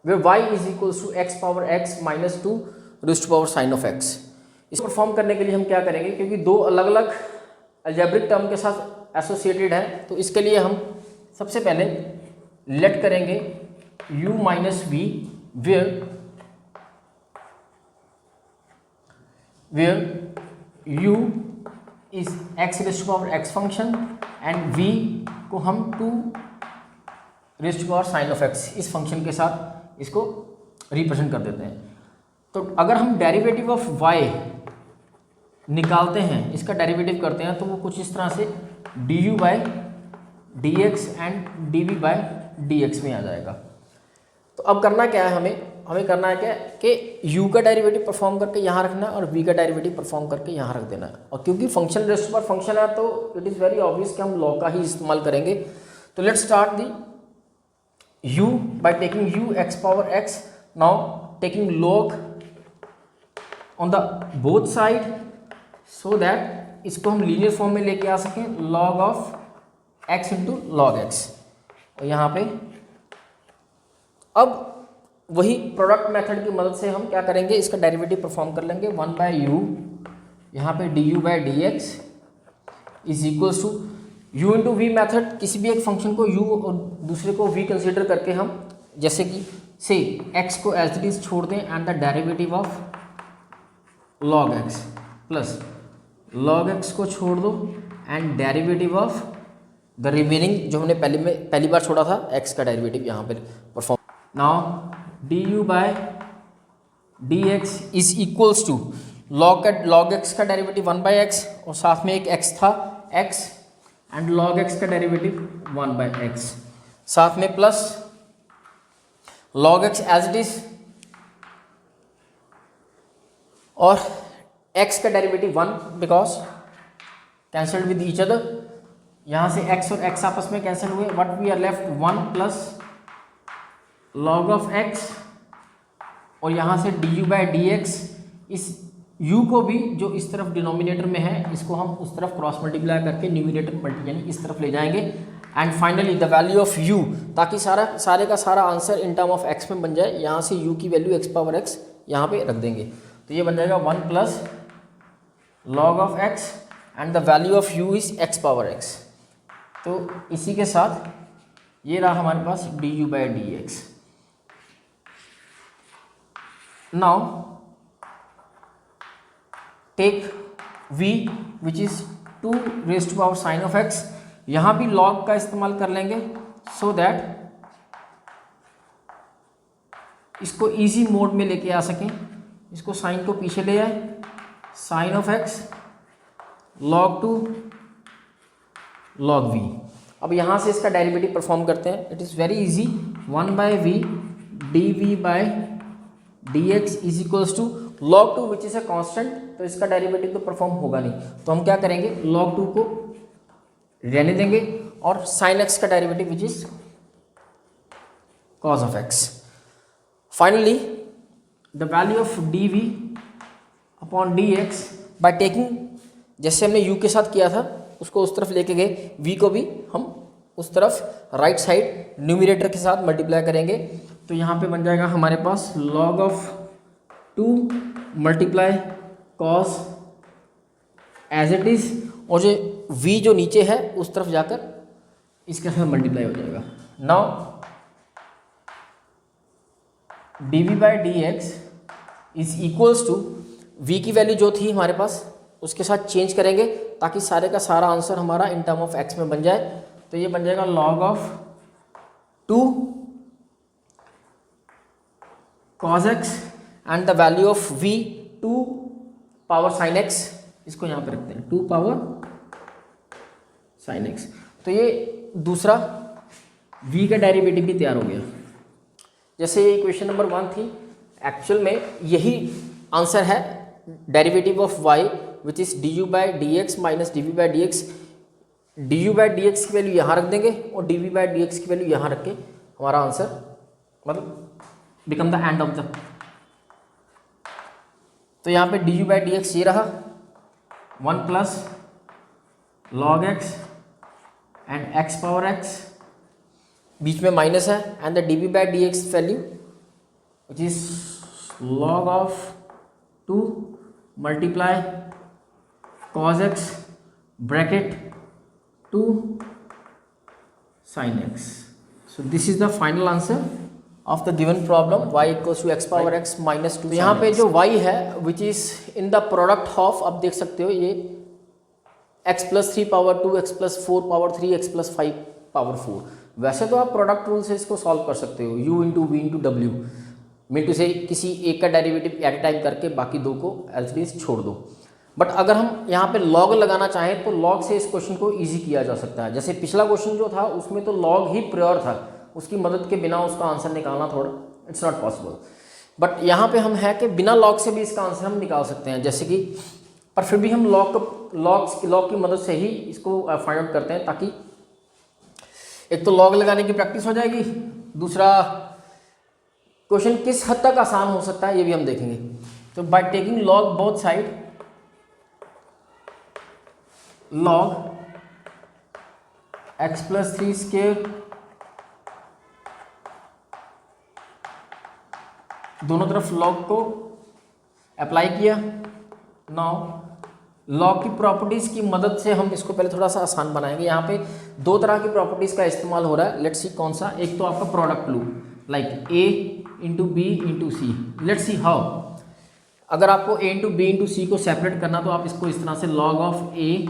Where y is equals to x power x minus 2 raise to power sine of x। इसको perform करने के लिए हम क्या करेंगे, क्योंकि दो अलग अलग अलजेब्रिक टर्म के साथ एसोसिएटेड है, तो इसके लिए हम सबसे पहले लेट करेंगे u minus v where u is x raise to power x function and v को हम 2 raise to power sine of x इस फंक्शन के साथ इसको रिप्रेजेंट कर देते हैं। तो अगर हम डेरिवेटिव ऑफ y निकालते हैं, इसका डेरिवेटिव करते हैं, तो वो कुछ इस तरह से du by d x and dv by dx में आ जाएगा। तो अब करना क्या है, हमें करना है क्या कि u का डेरिवेटिव परफॉर्म करके यहाँ रखना है और v का डेरिवेटिव परफॉर्म करके यहाँ रख देना है। और क्योंकि function raise to power function है तो इट इज़ वेरी ऑब्वियस कि हम लॉ का ही इस्तेमाल करेंगे। तो let's start the u by taking u x power x, now taking log on the both side so that इसको हम लीनियर फॉर्म में लेके आ सकें log of x into log x। और यहाँ पे अब वही प्रोडक्ट मेथड की मदद से हम क्या करेंगे, इसका डेरिवेटिव परफॉर्म कर लेंगे 1 बाय यू, यहाँ पे du by d x is equals to u into v method, किसी भी एक फंक्शन को u और दूसरे को v कंसिडर करके हम जैसे कि से x को एज इट इज छोड़ दें and the derivative of log x plus log x को छोड़ दो and derivative of the remaining जो हमने पहली बार छोड़ा था x का डेरिवेटिव यहाँ पर perform. Now du by d x is equals to log x का डेरिवेटिव 1 बाई एक्स और साथ में एक x था x एंड log x का डेरिवेटिव 1 बाई एक्स, साथ में plus log x as it is और x का derivative 1 because cancelled with each other, यहाँ से x और x आपस में कैंसिल हुए, what we are left 1 plus log of x और यहाँ से du बाई डी एक्स, इस u को भी जो इस तरफ डिनोमिनेटर में है इसको हम उस तरफ क्रॉस मल्टीप्लाई करके न्यूमिनेटर यानी इस तरफ ले जाएंगे and finally the value of u, ताकि सारे का सारा answer in term of x में बन जाए। यहाँ से u की वैल्यू x पावर x यहाँ पे रख देंगे, तो ये बन जाएगा 1 plus log of x and the value of u is x power x। तो इसी के साथ ये रहा हमारे पास du by d x. Now take v which is 2 raise to power sine of x, यहाँ भी log का इस्तेमाल कर लेंगे सो दैट इसको इजी मोड में लेके आ सकें। इसको साइन को पीछे ले आए, sign of x log 2 log v। अब यहाँ से इसका डेरिवेटिव परफॉर्म करते हैं, it is very easy, 1 by v d v by d x is equals to log 2 which is a constant, तो इसका डेरिवेटिव तो परफॉर्म होगा नहीं, तो हम क्या करेंगे log 2 को रहने देंगे और sin x का derivative which is cos of x। Finally the value of dv upon dx by taking, जैसे हमने u के साथ किया था उसको उस तरफ लेके गए, v को भी हम उस तरफ राइट साइड न्यूमिनेटर के साथ मल्टीप्लाई करेंगे, तो यहाँ पे बन जाएगा हमारे पास log of 2 multiply cos as it is, और जो v जो नीचे है उस तरफ जाकर इसके साथ मल्टीप्लाई हो जाएगा। Now dv by d x is equals to v की वैल्यू जो थी हमारे पास उसके साथ चेंज करेंगे ताकि सारे का सारा आंसर हमारा इन टर्म ऑफ x में बन जाए, तो ये बन जाएगा log of 2 cos x and the value of v 2 power sine x, इसको यहाँ पे रखते हैं 2 पावर साइन x। तो ये दूसरा v का डेरिवेटिव भी तैयार हो गया। जैसे ये क्वेश्चन नंबर 1 थी, एक्चुअल में यही आंसर है, derivative of y which is du by d x minus dv by d x, du by d x की वैल्यू यहाँ रख देंगे और dv बाई डी एक्स की वैल्यू यहाँ रख के हमारा आंसर मतलब become the end of the, तो यहाँ पे du बाई डी एक्स ये रहा 1 plus log x and x power x, बीच में माइनस है and the dv by d x value which is log of 2 multiply cos x bracket 2 sin x. So this is the final answer of the given problem y equals to x power x minus 2. यहाँ पे जो y है which is in the product of, आप देख सकते हो ये x plus 3 power 2 x plus 4 power 3 x plus 5 power 4. वैसे तो आप प्रोडक्ट रूल से इसको सॉल्व कर सकते हो, u इंटू वी इंटू डब्ल्यू में टू से किसी एक का डेरिवेटिव एट टाइम करके बाकी दो को एज इट इज छोड़ दो. बट अगर हम यहाँ पे लॉग लगाना चाहें तो लॉग से इस क्वेश्चन को इजी किया जा सकता है. जैसे पिछला क्वेश्चन जो था उसमें तो लॉग ही प्योर था, उसकी मदद के बिना उसका आंसर निकालना थोड़ा इट्स नॉट पॉसिबल. बट यहाँ पे हम है कि बिना लॉग से भी इसका आंसर हम निकाल सकते हैं, जैसे कि पर फिर भी हम लॉग की मदद से ही इसको फाइंड आउट करते हैं, ताकि एक तो लॉग लगाने की प्रैक्टिस हो जाएगी, दूसरा क्वेश्चन किस हद तक आसान हो सकता है ये भी हम देखेंगे. तो by taking log both side, log x plus 3 square दोनों तरफ log को अप्लाई किया. नाउ log की प्रॉपर्टीज की मदद से हम इसको पहले थोड़ा सा आसान बनाएंगे. यहाँ पे दो तरह की प्रॉपर्टीज का इस्तेमाल हो रहा है. लेट्स सी कौन सा. एक तो आपका product loop like a into b into c. Let's see how. अगर आपको a into b into c को सेपरेट करना तो आप इसको इस तरह से log ऑफ a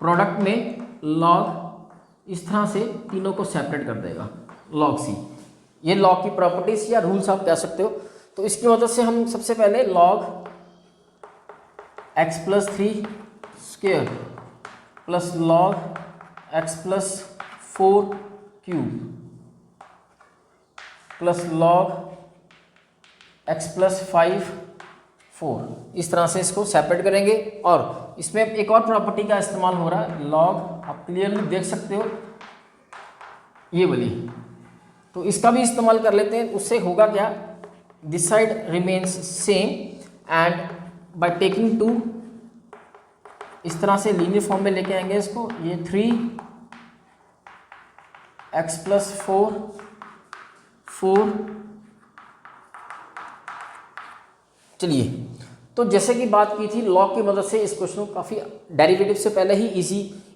प्रोडक्ट में log इस तरह से तीनों को सेपरेट कर देगा log c. ये log की प्रॉपर्टीज या रूल्स आप कह सकते हो. तो इसकी मदद से हम सबसे पहले log x plus 3 square plus log x plus 4 cube plus log x plus 5 4, इस तरह से इसको सेपरेट करेंगे. और इसमें एक और प्रॉपर्टी का इस्तेमाल हो रहा है log, आप क्लियरली देख सकते हो ये वाली, तो इसका भी इस्तेमाल कर लेते हैं. उससे होगा क्या, this side remains same and by taking 2 इस तरह से लीनियर फॉर्म में लेके आएंगे इसको. ये 3x प्लस 4 चलिए. तो जैसे कि बात की थी लॉग की मदद से इस क्वेश्चन को काफ़ी डेरिवेटिव से पहले ही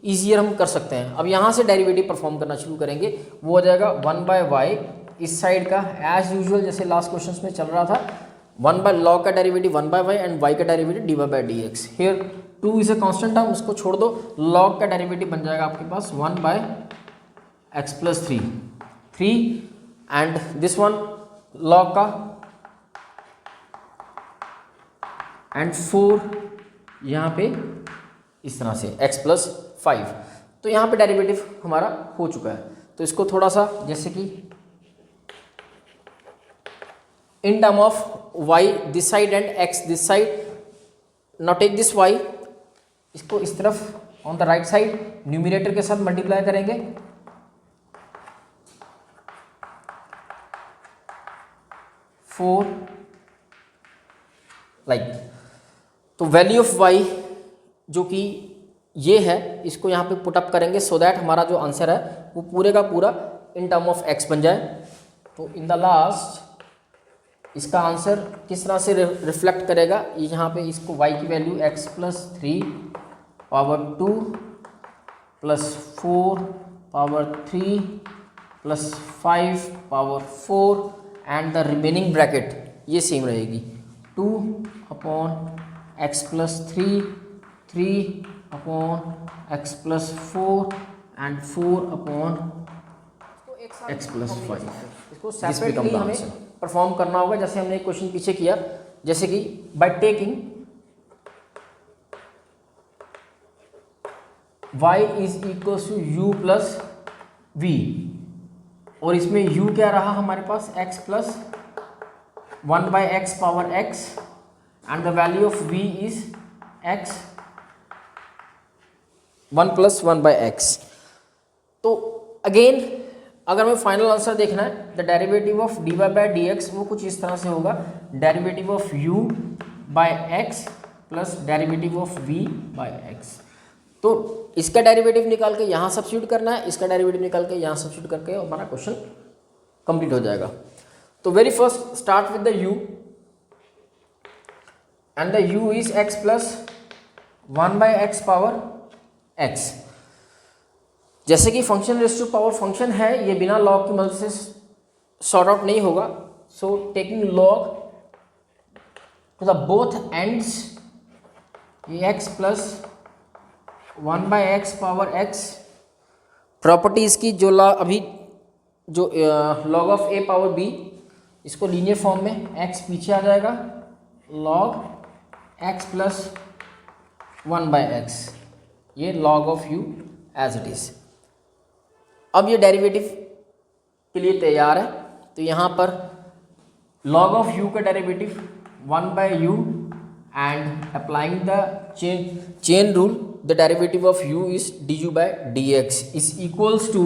ईजियर हम कर सकते हैं. अब यहाँ से डेरिवेटिव परफॉर्म करना शुरू करेंगे. वो हो जाएगा 1/y इस साइड का एज यूजुअल जैसे लास्ट क्वेश्चन में चल रहा था. 1 बाय लॉग का डेरिवेटिव 1/y एंड y का derivative dy/dx. Here 2 is a constant term, उसको छोड़ दो. लॉग का डेरिवेटिव बन जाएगा आपके पास 1/x plus 3 and this one log का एंड 4 यहाँ पे इस तरह से x प्लस 5. तो यहाँ पे डेरिवेटिव हमारा हो चुका है. तो इसको थोड़ा सा जैसे कि in term of y this side and x this side. Now take this y, इसको इस तरफ on the right side numerator के साथ मल्टीप्लाई करेंगे. फोर लाइक तो वैल्यू ऑफ y जो कि ये है इसको यहाँ पे पुट अप करेंगे सो दैट हमारा जो आंसर है वो पूरे का पूरा इन टर्म ऑफ x बन जाए. तो इन द लास्ट इसका आंसर किस तरह से रिफ्लेक्ट करेगा, यहाँ पे इसको y की value x plus 3 power 2 plus 4 power 3 plus 5 power 4 and the remaining bracket ये सेम रहेगी 2 upon x plus 3 upon x plus 4 and 4 upon x plus 5. इसको सेपरेटली हमें परफॉर्म करना होगा जैसे हमने एक क्वेश्चन पीछे किया, जैसे कि by taking y is equal to u plus v और इसमें u क्या रहा हमारे पास x plus 1/x power x and the value of v is x 1 plus 1/x. तो अगेन अगर हमें फाइनल आंसर देखना है द डेरिवेटिव ऑफ dy/dx वो कुछ इस तरह से होगा derivative of u by x plus derivative of v by x. तो इसका डेरिवेटिव निकाल के यहाँ सब्स्टिट्यूट करना है, इसका डेरिवेटिव निकाल के यहाँ सब्स्टिट्यूट करके हमारा क्वेश्चन कंप्लीट हो जाएगा. तो very first start with the u and the u is x plus 1/x power x। जैसे कि function raise to power function है, ये बिना लॉग की मदद से सॉर्ट आउट नहीं होगा। So taking log to the both ends, ये x plus 1/x power x property इसकी जो अभी जो log of a power b, इसको लीनियर फॉर्म में x पीछे आ जाएगा, लॉग x प्लस 1/x, ये log of u as it is. अब ये डेरिवेटिव के लिए तैयार है, तो यहाँ पर log ऑफ u का derivative 1/u and applying the chain rule the derivative of u is du/dx is equals to,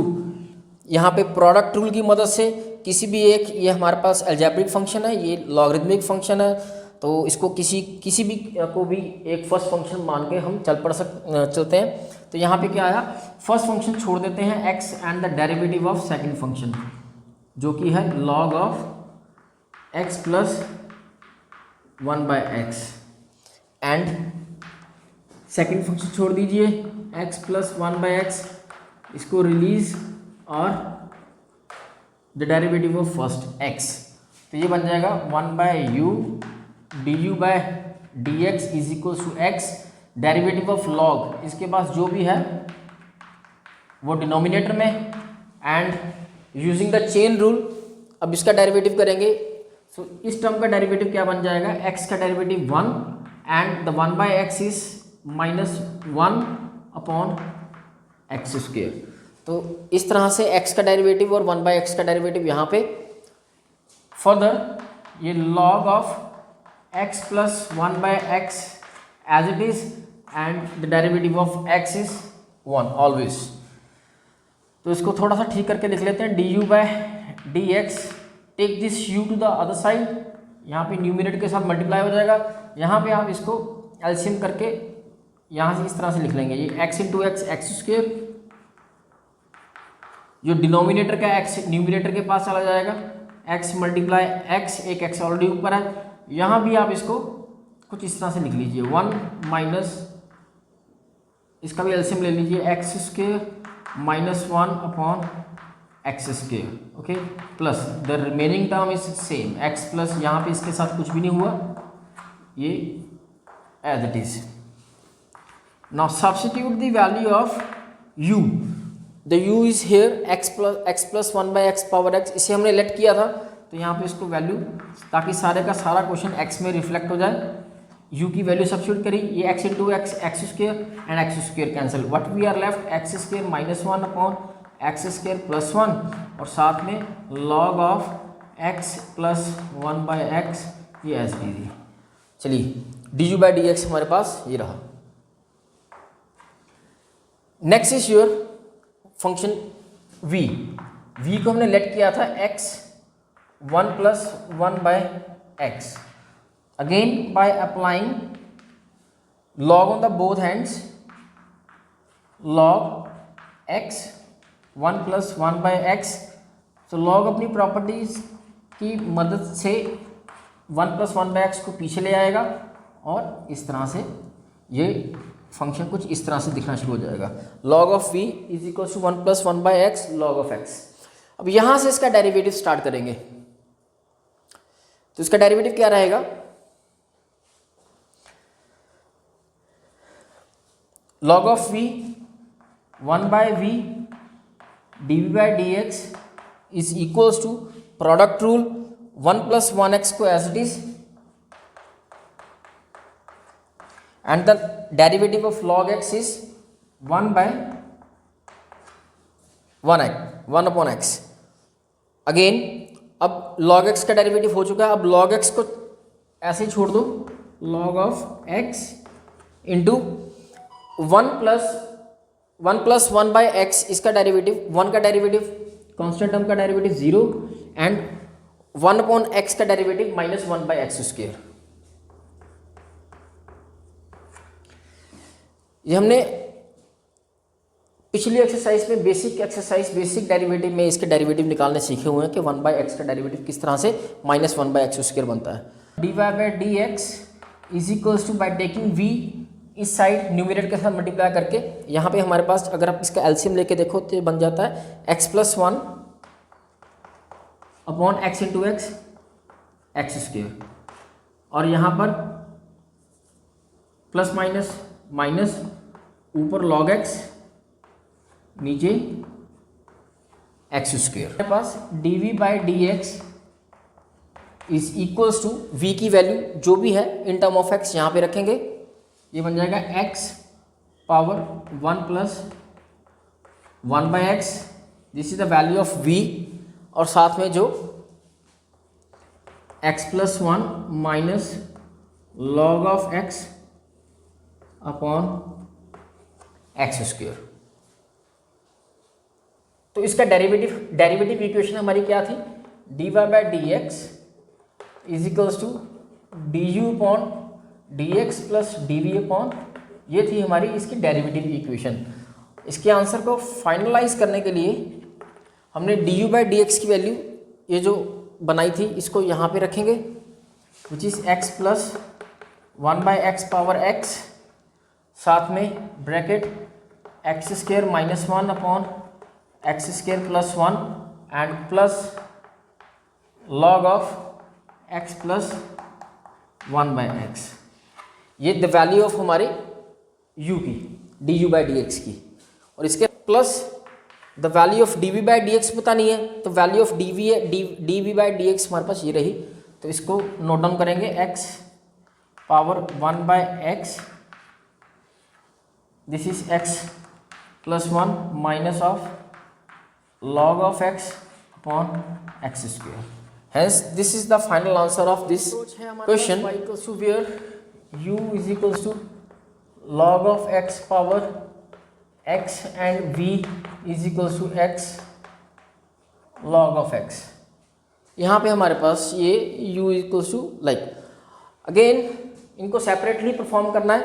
यहाँ पे प्रोडक्ट रूल की मदद से किसी भी एक, ये हमारे पास अलजेब्रिक फंक्शन है, ये लॉगरिथमिक फंक्शन है, तो इसको किसी भी को भी एक फर्स्ट फंक्शन मान के हम चलते हैं। तो यहाँ पे क्या आया, फर्स्ट फंक्शन छोड़ देते हैं x and the derivative of second function जो कि है log of x plus 1/x and second function छोड़ दीजिए x प्लस 1/x, इसको रिलीज और the derivative of first x, तो ये बन जाएगा 1/u du/dx is equal to x, derivative of log इसके पास जो भी है वो डिनोमिनेटर में, and using the chain rule अब इसका डेरिवेटिव करेंगे। सो इस टर्म का डेरिवेटिव क्या बन जाएगा, x का derivative 1 and the 1/x is -1 upon x square. तो इस तरह से x का डेरिवेटिव और 1/x का डेरिवेटिव यहाँ पे। फर्दर ये log of x plus 1/x as it is and the derivative of x is 1 always. तो इसको थोड़ा सा ठीक करके लिख लेते हैं, du/dx, take this u to the other side, यहाँ पे न्यूमिनेटर के साथ मल्टीप्लाई हो जाएगा, यहाँ पे आप इसको एलसीएम करके यहाँ से इस तरह से लिख लेंगे, ये x इंटू एक्स स्क्वेयर, जो डिनोमिनेटर का x न्यूमिनेटर के पास चला जाएगा, x मल्टीप्लाई x, एक x ऑलरेडी ऊपर है, यहाँ भी आप इसको कुछ इस तरह से लिख लीजिए, 1 माइनस इसका भी एलसीएम ले लीजिए, x square -1 upon x square, okay, plus the remaining term is same, x plus यहाँ पे इसके साथ कुछ भी नहीं हुआ, ये as it is. Now substitute the value of u, the u is here x plus 1/x power x, इसे हमने लेट किया था, तो यहाँ पे इसको वैल्यू, ताकि सारे का सारा क्वेश्चन x में रिफ्लेक्ट हो जाए, u की वैल्यू सब्स्टिट्यूट करी, ये x into x square and x square cancel, what we are left, x square -1 upon x square plus 1 और साथ में log of x plus 1/x, ये एज डी। चलिए du/dx हमारे पास ये रहा। Next is your function v को हमने लेट किया था x 1 plus 1/x, again by applying log on the both hands, log x 1 plus 1/x, तो log अपनी प्रॉपर्टीज की मदद से 1 प्लस 1/x को पीछे ले आएगा और इस तरह से ये फंक्शन कुछ इस तरह से दिखना शुरू हो जाएगा, log of v is equal to 1 plus 1/x log of x। अब यहाँ से इसका डेरिवेटिव स्टार्ट करेंगे, तो इसका डेरिवेटिव क्या रहेगा, log of v 1/v dv/dx is equals to product rule 1 plus 1x को as it is and the derivative of log x is 1 upon x। Again अब log x का डेरिवेटिव हो चुका है, अब log x को ऐसे ही छोड़ दो, log of x into 1 plus 1/x, इसका डेरिवेटिव 1 का डेरिवेटिव कांस्टेंट टर्म का डेरिवेटिव 0 एंड 1 अपॉन x का डेरिवेटिव -1/x स्क्वेयर। ये हमने पिछली एक्सरसाइज में बेसिक डेरिवेटिव में इसके डेरिवेटिव निकालने सीखे हुए हैं कि 1/x का डेरिवेटिव किस तरह से -1/x² बनता है। dy/dx is equals to by taking v इस साइड न्यूमरेटर के साथ मल्टीप्लाई करके, यहाँ पे हमारे पास अगर आप इसका एलसीएम लेके देखो तो बन जाता है x+1 upon x into x x², और यहाँ पर प्लस माइनस माइनस, ऊपर log x नीचे x²। हमारे पास dv/dx is equals to v की वैल्यू जो भी है इन टर्म ऑफ x यहाँ पे रखेंगे, ये बन जाएगा x power 1 plus 1/x, this is the value of v, और साथ में जो x+1 minus log of x upon x²। तो इसका डेरिवेटिव इक्वेशन हमारी क्या थी, dy/dx is equals to du upon dx plus dv upon, ये थी हमारी इसकी डेरिवेटिव इक्वेशन। इसके आंसर को फाइनलाइज करने के लिए हमने du/dx की वैल्यू ये जो बनाई थी इसको यहाँ पे रखेंगे, which is x plus 1/x power x, साथ में bracket x² minus 1 upon x² plus 1 and plus log of x plus 1/x, ये द वैल्यू ऑफ हमारे u की du/dx की, और इसके plus the value of dv/dx पता नहीं है, तो वैल्यू ऑफ dv/dx हमारे पास ये रही, तो इसको नोट डाउन करेंगे x power 1/x, this is x plus 1 minus of log of x upon x²। Hence this is the final answer of this question, where u is equals to log of x power x and v is equals to x log of x। यहाँ पे हमारे पास ये u is equals to like, again इनको separately perform करना है,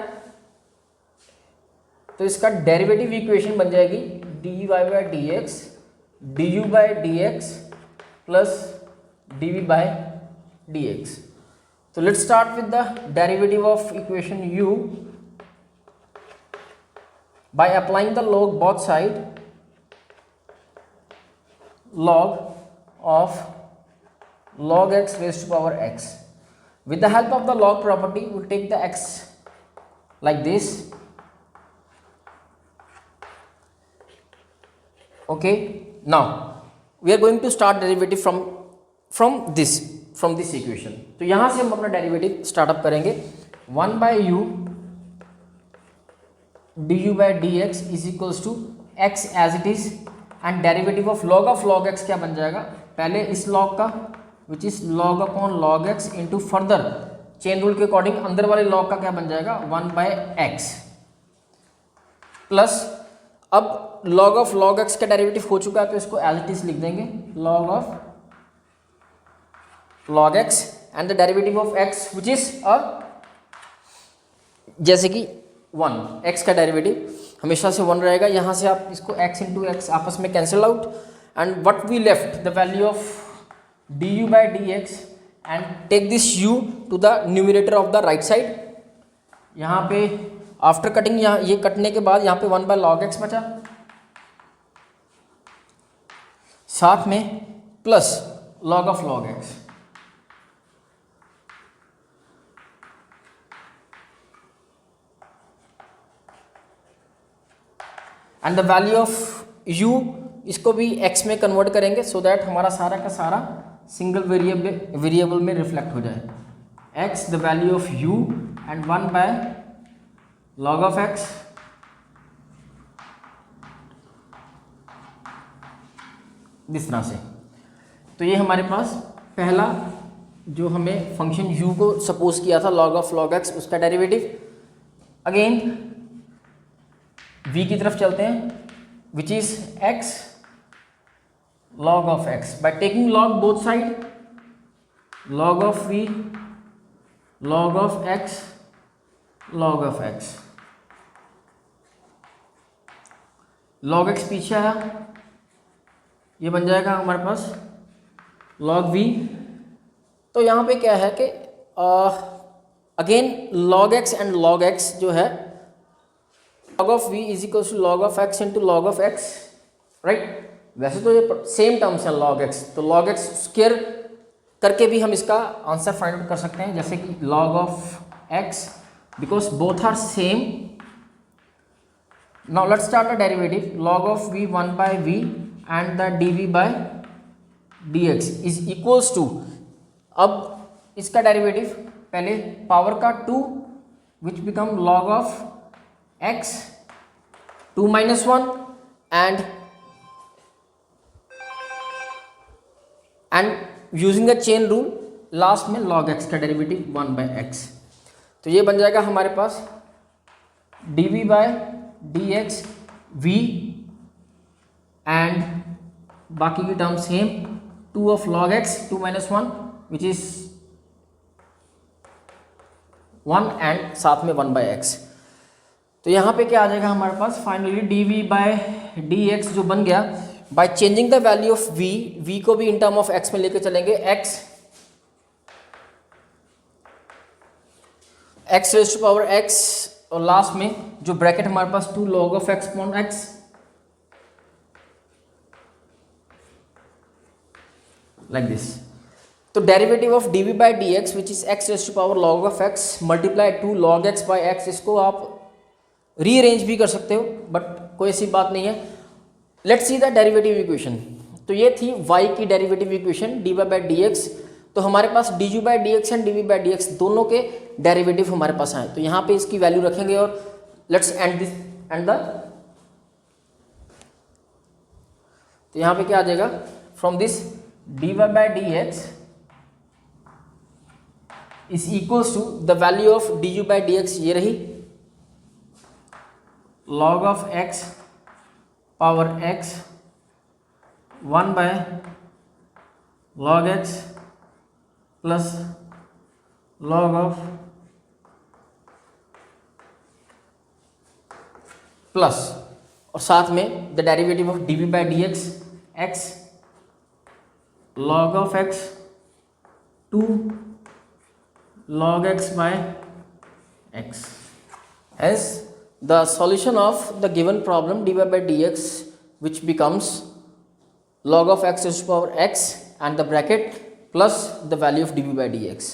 तो इसका derivative equation बन जाएगी dy/dx du/dx प्लस dv/dx। तो let's start with the derivative of equation u by applying the log both side, log of log x raised to power x। With the help of the log property, we will take the x like this, okay। Now we are going to start derivative from this equation। तो यहाँ से हम अपना derivative startup करेंगे, 1/u du/dx is equals to x as it is, and derivative of log x क्या बन जाएगा, पहले इस log का which is log upon log x into further chain rule के अकॉर्डिंग अंदर वाले log का क्या बन जाएगा 1/x, प्लस अब log ऑफ log x का डेरिवेटिव हो चुका है तो इसको एज इट इज लिख देंगे log of log x and the derivative of x which is जैसे कि 1, x का डेरिवेटिव हमेशा से 1 रहेगा, यहाँ से आप इसको x इंटू एक्स आपस में cancel out, and what we left the value of du/dx and take this u to the numerator of the right side. यहाँ पे आफ्टर कटिंग, यहाँ ये कटने के बाद यहाँ पे 1/log x बचा, साथ में plus log of log x, and the value of u इसको भी x में कन्वर्ट करेंगे सो दैट हमारा सारा का सारा सिंगल वेरिएबल में रिफ्लेक्ट हो जाए, x the value of u and 1/log of x इस तरह से। तो ये हमारे पास पहला जो हमें फंक्शन u को सपोज किया था log ऑफ log x, उसका डेरिवेटिव। अगेन v की तरफ चलते हैं, विच is x log of x by taking log both side, log of v log of x log of x। log x पीछे आया, ये बन जाएगा हमारे पास log v। तो यहाँ पे क्या है कि again log x and log x जो है log of v is equal to log of x into log of x, right. वैसे तो ये सेम टर्म्स है log x, तो log x स्क्वायर करके भी हम इसका आंसर फाइंड आउट कर सकते हैं, जैसे कि log of x because both are same. Now let's start the derivative log of v 1 by v and the dv by dx is equals to, अब इसका डेरिवेटिव पहले पावर का 2 which become log of x 2 minus 1 and using the chain rule last में log x का derivative 1 by x। तो ये बन जाएगा हमारे पास dv by dx v and बाकी की term same 2 of log x 2 minus 1 which is 1 and साथ में 1 by x। तो यहाँ पे क्या आ जाएगा हमारे पास फाइनली dv by dx जो बन गया by changing the value of v को भी इन टर्म ऑफ x में लेके चलेंगे, x raise to power x और लास्ट में जो ब्रैकेट हमारे पास 2 log of x upon x, like this. तो derivative of dv by dx which is x raise to power log of x multiply 2 log x by x, इसको आप rearrange भी कर सकते हो बट कोई ऐसी बात नहीं है। Let's see the derivative equation. तो ये थी y की derivative equation dy by dx। तो हमारे पास du by dx and dv by dx दोनों के डेरिवेटिव हमारे पास आए, तो यहाँ पे इसकी वैल्यू रखेंगे और let's end this and the, तो यहाँ पे क्या आ जाएगा from this dy by dx is equals to the value of du by dx, ये रही log of x power x 1 by log x plus log of plus और साथ में the derivative of dv by dx x log of x 2 log x by x। Hence the solution of the given problem dy by dx which becomes log of x raised to power x and the bracket plus the value of dv by dx।